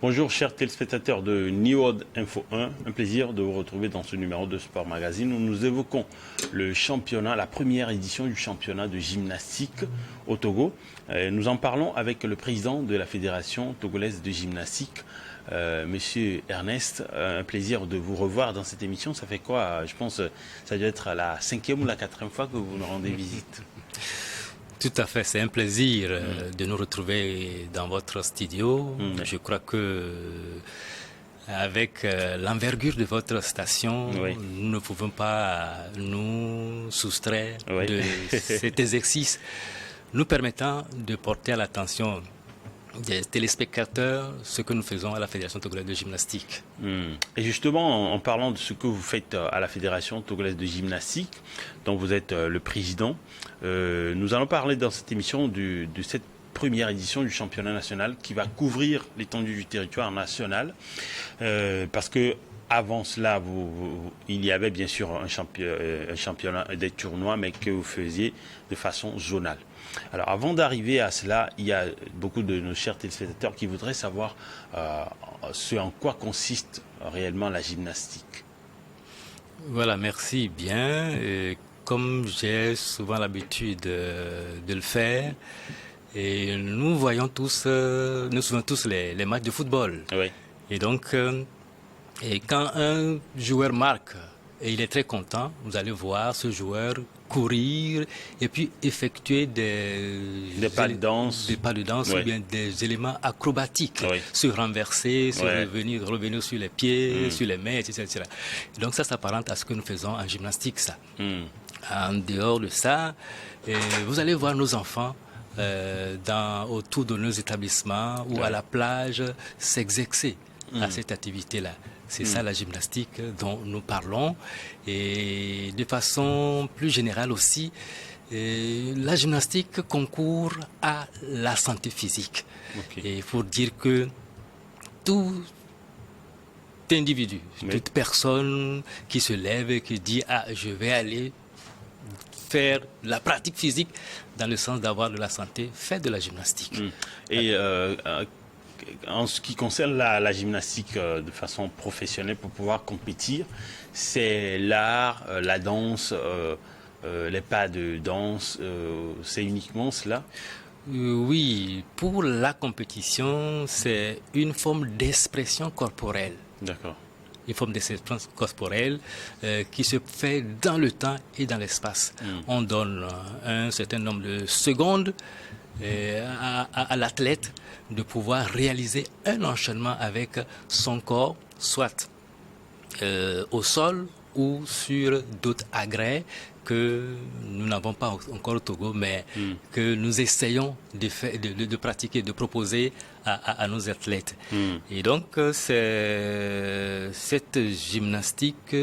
Bonjour chers téléspectateurs de New World Info 1, un plaisir de vous retrouver dans ce numéro de Sport Magazine où nous évoquons le championnat, la première édition du championnat de gymnastique au Togo. Nous en parlons avec le président de la Fédération togolaise de gymnastique, Monsieur Ernest. Un plaisir de vous revoir dans cette émission. Ça fait quoi? Je pense que ça doit être la 5e ou la 4e fois que vous nous rendez visite. Tout à fait, c'est un plaisir de nous retrouver dans votre studio. Je crois que avec l'envergure de votre station, nous ne pouvons pas nous soustraire de cet exercice nous permettant de porter à l'attention des téléspectateurs ce que nous faisons à la Fédération togolaise de gymnastique. Et justement, en parlant de ce que vous faites à la Fédération togolaise de gymnastique, dont vous êtes le président, nous allons parler dans cette émission de cette première édition du championnat national qui va couvrir l'étendue du territoire national. Parce que avant cela, il y avait bien sûr un championnat des tournois, mais que vous faisiez de façon zonale. Alors avant d'arriver à cela, il y a beaucoup de nos chers téléspectateurs qui voudraient savoir ce en quoi consiste réellement la gymnastique. Voilà, merci bien. Comme j'ai souvent l'habitude de le faire, et nous voyons tous, nous suivons tous les matchs de football. Oui. Et donc, quand un joueur marque, et il est très content, vous allez voir ce joueur courir et puis effectuer des pas de danse, ou bien des éléments acrobatiques, se renverser, se revenir sur les pieds, sur les mains, etc. Donc ça s'apparente à ce que nous faisons en gymnastique, ça. En dehors de ça, vous allez voir nos enfants autour de nos établissements ou à la plage s'exercer à cette activité-là. C'est ça la gymnastique dont nous parlons. Et de façon plus générale aussi, la gymnastique concourt à la santé physique. Et il faut dire que tout individu, toute personne qui se lève et qui dit « Ah, je vais aller faire la pratique physique dans le sens d'avoir de la santé », fait de la gymnastique. Et en ce qui concerne la gymnastique de façon professionnelle pour pouvoir compétir, c'est l'art, la danse, les pas de danse, c'est uniquement cela? Oui, pour la compétition, c'est une forme d'expression corporelle. D'accord. Une forme d'expression corporelle qui se fait dans le temps et dans l'espace. On donne un certain nombre de secondes à l'athlète de pouvoir réaliser un enchaînement avec son corps, soit au sol ou sur d'autres agrès que nous n'avons pas encore au Togo, mais que nous essayons de pratiquer, de proposer à nos athlètes. Et donc, c'est cette gymnastique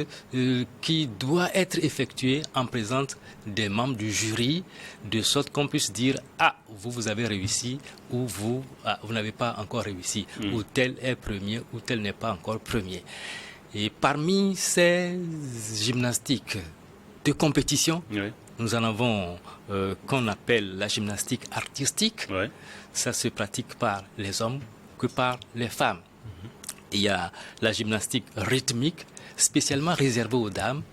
qui doit être effectuée en présence des membres du jury, de sorte qu'on puisse dire « Ah, vous avez réussi » ou « Vous n'avez pas encore réussi » ou « Tel est premier » ou « Tel n'est pas encore premier ». Et parmi ces gymnastiques de compétition, nous en avons qu'on appelle la gymnastique artistique. Ça se pratique par les hommes que par les femmes. Il y a la gymnastique rythmique, spécialement réservée aux dames.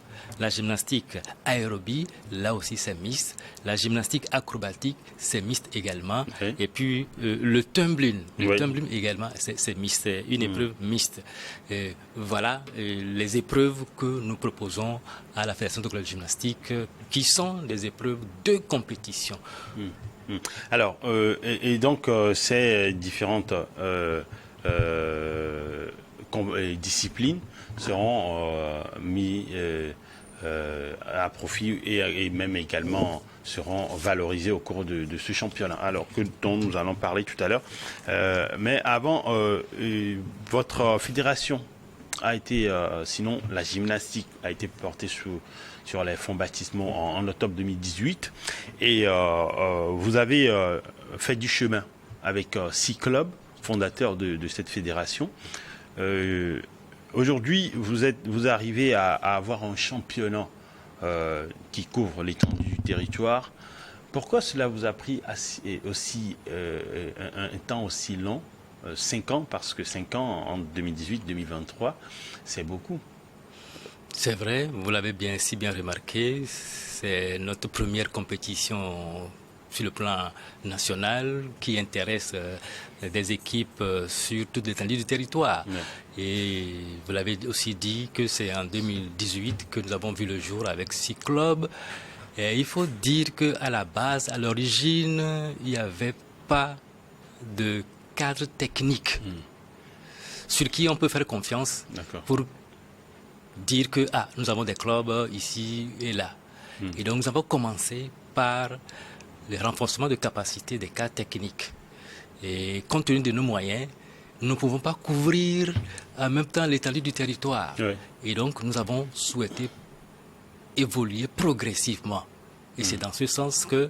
La gymnastique aérobie, là aussi c'est mixte. La gymnastique acrobatique, c'est mixte également. Et puis le tumbling, également, c'est mixte, c'est une épreuve mixte. Voilà les épreuves que nous proposons à la Fédération togolaise de gymnastique, qui sont des épreuves de compétition. Alors, et donc ces différentes disciplines seront mises à profit et même également seront valorisés au cours de ce championnat, alors dont nous allons parler tout à l'heure. Mais avant, votre fédération a été, sinon la gymnastique a été portée sur les fonds baptismaux en octobre 2018 et vous avez fait du chemin avec 6 clubs fondateurs de cette fédération. Aujourd'hui, vous arrivez à avoir un championnat qui couvre l'étendue du territoire. Pourquoi cela vous a pris un temps aussi long 5 ans, parce que 5 ans en 2018-2023, c'est beaucoup. C'est vrai, vous l'avez si bien remarqué, c'est notre première compétition sur le plan national qui intéresse des équipes sur toute l'étendue du territoire. Ouais. Et vous l'avez aussi dit que c'est en 2018 que nous avons vu le jour avec 6 clubs. Et il faut dire qu'à la base, à l'origine, il n'y avait pas de cadre technique sur qui on peut faire confiance pour dire que nous avons des clubs ici et là. Et donc nous avons commencé par le renforcement de capacité des cadres techniques. Et compte tenu de nos moyens, nous ne pouvons pas couvrir en même temps l'étendue du territoire. Oui. Et donc nous avons souhaité évoluer progressivement. Et c'est dans ce sens que,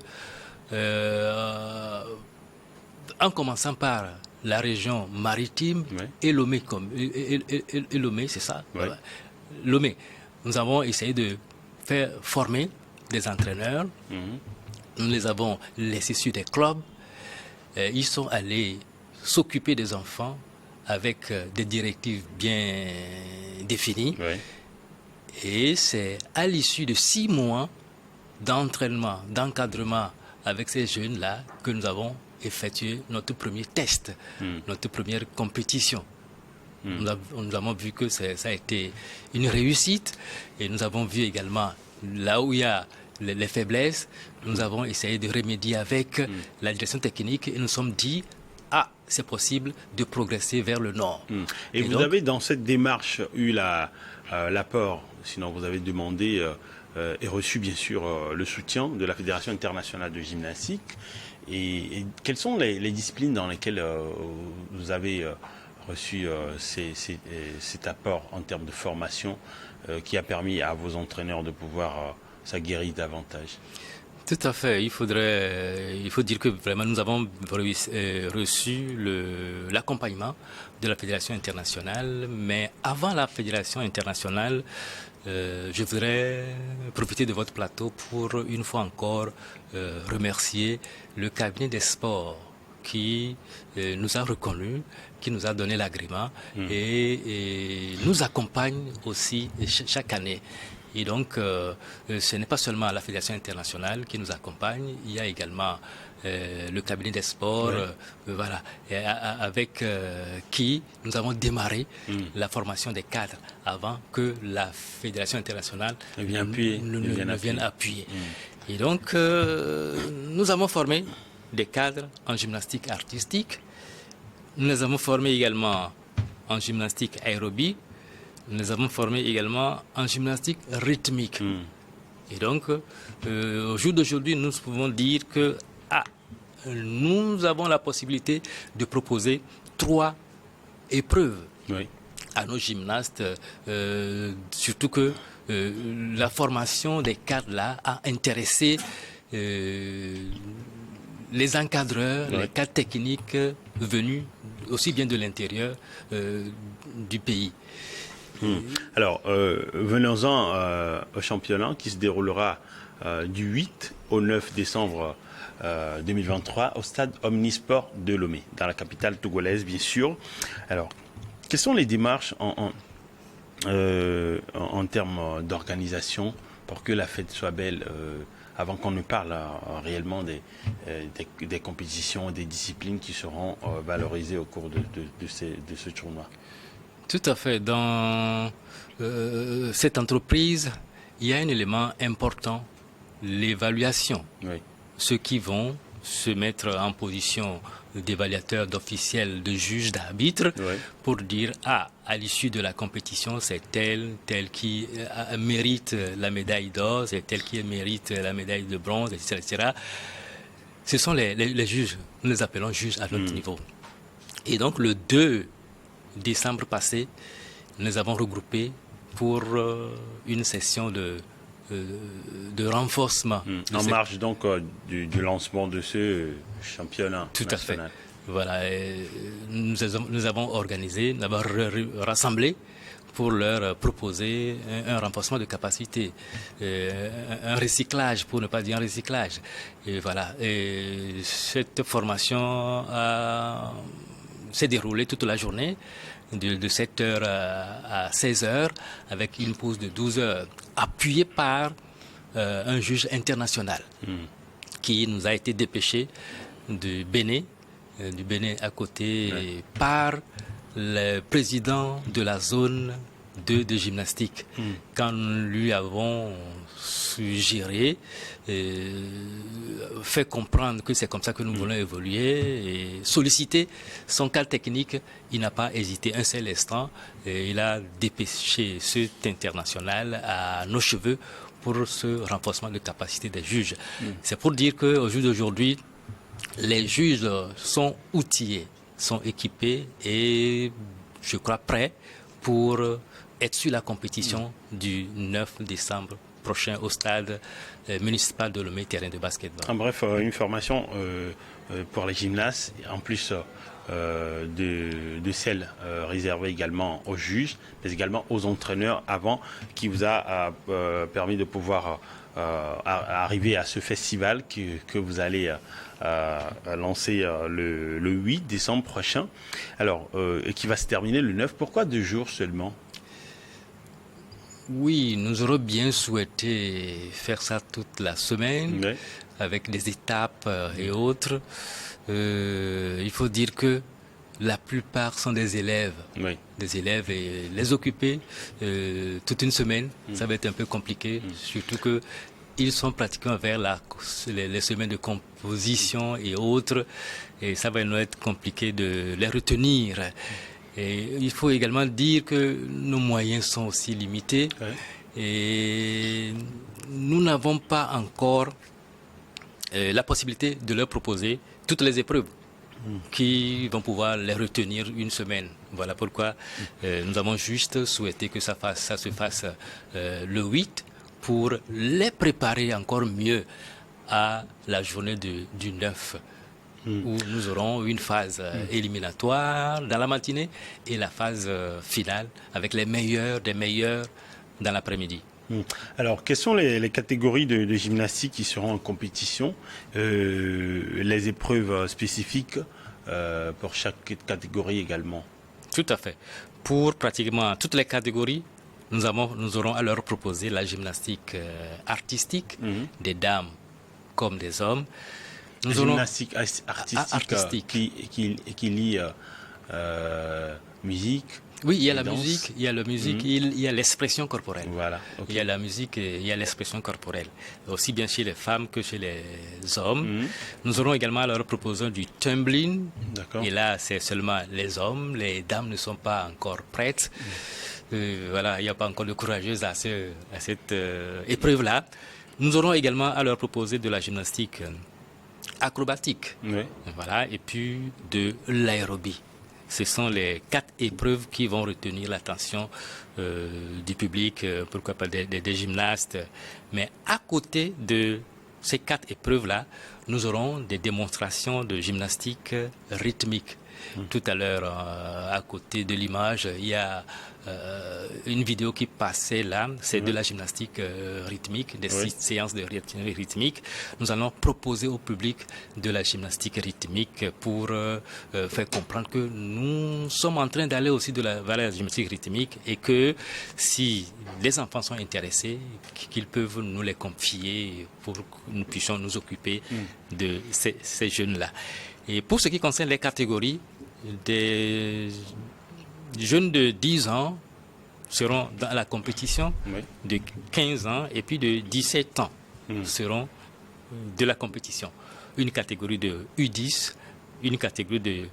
en commençant par la région maritime et Lomé, Lomé, c'est ça. Oui. Lomé, nous avons essayé de faire former des entraîneurs. Nous les avons laissés sur des clubs. Ils sont allés s'occuper des enfants avec des directives bien définies. Oui. Et c'est à l'issue de 6 mois d'entraînement, d'encadrement avec ces jeunes-là que nous avons effectué notre premier test, notre première compétition. Nous avons vu que ça a été une réussite et nous avons vu également là où il y a les faiblesses, nous avons essayé de remédier avec la direction technique et nous sommes dit c'est possible de progresser vers le nord. Et vous donc, avez dans cette démarche eu l'apport, sinon vous avez demandé et reçu bien sûr le soutien de la Fédération internationale de gymnastique. Et quelles sont les disciplines dans lesquelles vous avez reçu cet apport en termes de formation qui a permis à vos entraîneurs de pouvoir s'aguerrir davantage? Tout à fait. Il faut dire que vraiment nous avons reçu l'accompagnement de la Fédération internationale. Mais avant la Fédération internationale, je voudrais profiter de votre plateau pour une fois encore remercier le cabinet des sports qui nous a reconnus, qui nous a donné l'agrément et nous accompagne aussi chaque année. Et donc, ce n'est pas seulement la Fédération internationale qui nous accompagne, il y a également le cabinet des sports, voilà, avec qui nous avons démarré la formation des cadres avant que la Fédération internationale ne vienne appuyer. Et donc, nous avons formé des cadres en gymnastique artistique, nous les avons formés également en gymnastique aérobie, nous les avons formés également en gymnastique rythmique. Et donc, au jour d'aujourd'hui, nous pouvons dire que nous avons la possibilité de proposer 3 épreuves à nos gymnastes, surtout que la formation des cadres là a intéressé les encadreurs, les cadres techniques venus aussi bien de l'intérieur du pays. Alors, venons-en au championnat qui se déroulera du 8 au 9 décembre 2023 au stade Omnisport de Lomé, dans la capitale togolaise, bien sûr. Alors, quelles sont les démarches en termes d'organisation pour que la fête soit belle avant qu'on ne parle réellement des compétitions, des disciplines qui seront valorisées au cours de ce tournoi? Tout à fait. Dans cette entreprise, il y a un élément important, l'évaluation. Ceux qui vont se mettre en position d'évaluateurs, d'officiels, de juges, d'arbitres, pour dire à l'issue de la compétition, c'est tel qui mérite la médaille d'or, c'est tel qui mérite la médaille de bronze, etc. etc. Ce sont les juges, nous les appelons juges à notre niveau. Et donc le 2 décembre passé, nous les avons regroupés pour une session de renforcement. En marge donc du lancement de ce championnat Tout national. À fait. Voilà, nous avons organisé, nous avons rassemblé pour leur proposer un renforcement de capacité, un recyclage, pour ne pas dire un recyclage. Et voilà. Et cette formation a s'est déroulé toute la journée, de 7h à 16h, avec une pause de 12 heures, appuyée par un juge international qui nous a été dépêché du Bénin à côté, par le président de la zone de gymnastique. Quand nous lui avons suggéré, fait comprendre que c'est comme ça que nous voulons évoluer et solliciter son cas technique, il n'a pas hésité un seul instant. Et il a dépêché cet international à nos cheveux pour ce renforcement de capacité des juges. C'est pour dire qu'au jour d'aujourd'hui, les juges sont outillés, sont équipés et je crois prêts pour être sur la compétition du 9 décembre prochain au stade municipal de Lomé, terrain de basketball. En bref, une formation pour les gymnastes, en plus de celle réservée également aux juges, mais également aux entraîneurs avant, qui vous a permis de pouvoir arriver à ce festival que vous allez lancer le 8 décembre prochain, alors, et qui va se terminer le 9. Pourquoi 2 jours seulement? Oui, nous aurions bien souhaité faire ça toute la semaine, avec des étapes et autres. Il faut dire que la plupart sont des élèves. Des élèves, et les occuper toute une semaine, ça va être un peu compliqué, surtout que ils sont pratiquement vers les semaines de composition et autres, et ça va nous être compliqué de les retenir. Et il faut également dire que nos moyens sont aussi limités et nous n'avons pas encore la possibilité de leur proposer toutes les épreuves qui vont pouvoir les retenir une semaine. Voilà pourquoi nous avons juste souhaité que ça se fasse le 8 pour les préparer encore mieux à la journée du 9. Où nous aurons une phase éliminatoire dans la matinée et la phase finale avec les meilleurs des meilleurs dans l'après-midi. Alors, quelles sont les catégories de gymnastique qui seront en compétition, les épreuves spécifiques pour chaque catégorie également? Tout à fait. Pour pratiquement toutes les catégories, nous aurons à leur proposer la gymnastique artistique, des dames comme des hommes. Nous gymnastique artistique qui lie musique. Oui, il y a la musique, il y a l'expression corporelle. Voilà. Il y a la musique et il y a l'expression corporelle, aussi bien chez les femmes que chez les hommes. Nous aurons également leur proposé du tumbling. Et là, c'est seulement les hommes. Les dames ne sont pas encore prêtes. Voilà, il n'y a pas encore de courageuses à cette épreuve-là. Nous aurons également à leur proposer de la gymnastique acrobatique, voilà, et puis de l'aérobie. Ce sont les 4 épreuves qui vont retenir l'attention du public, pourquoi pas des gymnastes. Mais à côté de ces 4 épreuves-là, nous aurons des démonstrations de gymnastique rythmique. Tout à l'heure, à côté de l'image, il y a une vidéo qui passait là, c'est de la gymnastique rythmique, des séances de rythmique. Nous allons proposer au public de la gymnastique rythmique pour faire comprendre que nous sommes en train d'aller aussi vers la gymnastique rythmique et que si les enfants sont intéressés, qu'ils peuvent nous les confier pour que nous puissions nous occuper de ces jeunes-là. Et pour ce qui concerne les catégories, des jeunes de 10 ans seront dans la compétition, de 15 ans et puis de 17 ans seront de la compétition. Une catégorie de U10, une catégorie de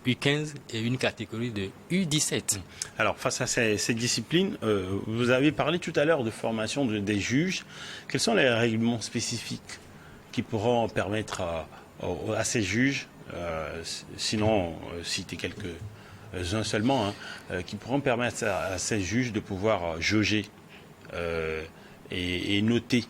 U15 et une catégorie de U17. Alors, face à ces disciplines, vous avez parlé tout à l'heure de formation des juges. Quels sont les règlements spécifiques qui pourront permettre à ces juges, sinon citer quelques-uns seulement, qui pourront permettre à ces juges de pouvoir jauger et noter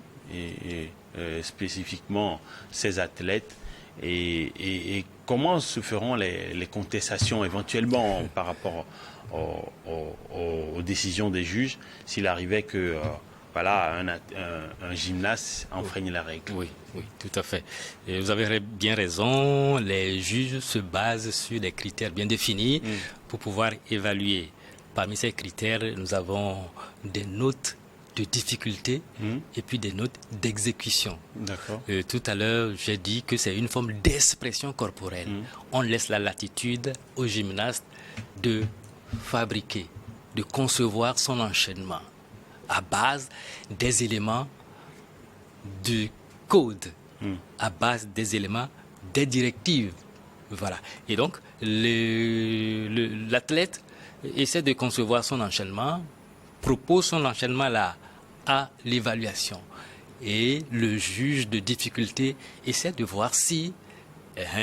spécifiquement ces athlètes et comment se feront les contestations éventuellement par rapport aux décisions des juges s'il arrivait que voilà, un gymnaste enfreigne la règle. Oui, oui, tout à fait. Et vous avez bien raison, les juges se basent sur des critères bien définis pour pouvoir évaluer. Parmi ces critères, nous avons des notes de difficulté et puis des notes d'exécution. D'accord. Tout à l'heure, j'ai dit que c'est une forme d'expression corporelle. On laisse la latitude au gymnaste de fabriquer, de concevoir son enchaînement à base des éléments du code, à base des éléments des directives. Voilà. Et donc, l'athlète essaie de concevoir son enchaînement, propose son enchaînement là à l'évaluation. Et le juge de difficulté essaie de voir si,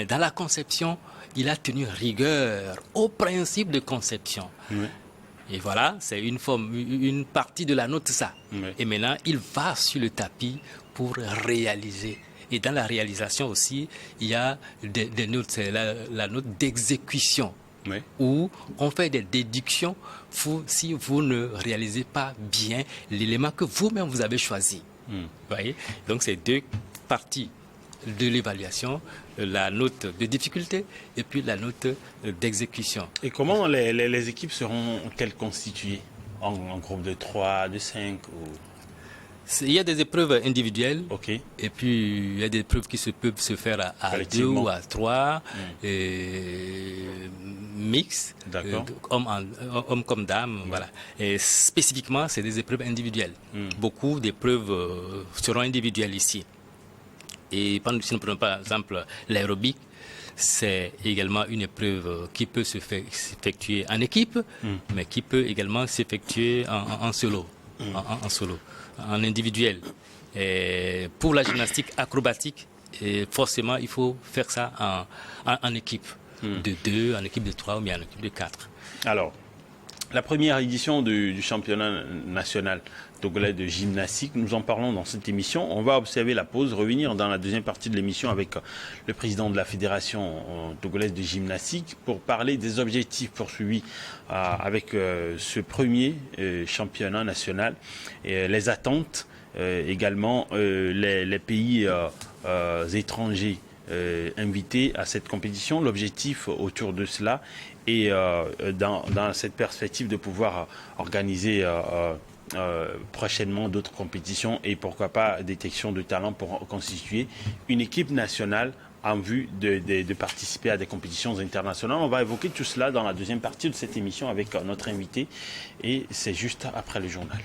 dans la conception, il a tenu rigueur au principe de conception. Oui. Et voilà, c'est une partie de la note ça. Oui. Et maintenant, il va sur le tapis pour réaliser. Et dans la réalisation aussi, il y a des notes, c'est la note d'exécution. Oui. Où on fait des déductions si vous ne réalisez pas bien l'élément que vous-même vous avez choisi. Vous voyez? Donc, c'est deux parties de l'évaluation, la note de difficulté et puis la note d'exécution. Et comment les équipes seront-elles constituées? En groupe de 3, de 5 ou... Il y a des épreuves individuelles, okay. Et puis il y a des épreuves qui peuvent se faire à 2 ou à 3, mix, hommes comme dames, voilà. Et spécifiquement, c'est des épreuves individuelles. Beaucoup d'épreuves seront individuelles ici. Et si nous prenons par exemple l'aérobic, c'est également une épreuve qui peut s'effectuer en équipe, mais qui peut également s'effectuer en solo, en individuel. Et pour la gymnastique acrobatique, forcément, il faut faire ça en équipe de 2, en équipe de 3 ou bien en équipe de 4. Alors, la première édition du championnat national togolais de gymnastique, nous en parlons dans cette émission. On va observer la pause, revenir dans la deuxième partie de l'émission avec le président de la fédération togolaise de gymnastique pour parler des objectifs poursuivis avec ce premier championnat national, et les attentes, également les pays étrangers invités à cette compétition, l'objectif autour de cela et dans cette perspective de pouvoir organiser prochainement d'autres compétitions et pourquoi pas détection de talent pour constituer une équipe nationale en vue de participer à des compétitions internationales. On va évoquer tout cela dans la deuxième partie de cette émission avec notre invité et c'est juste après le journal.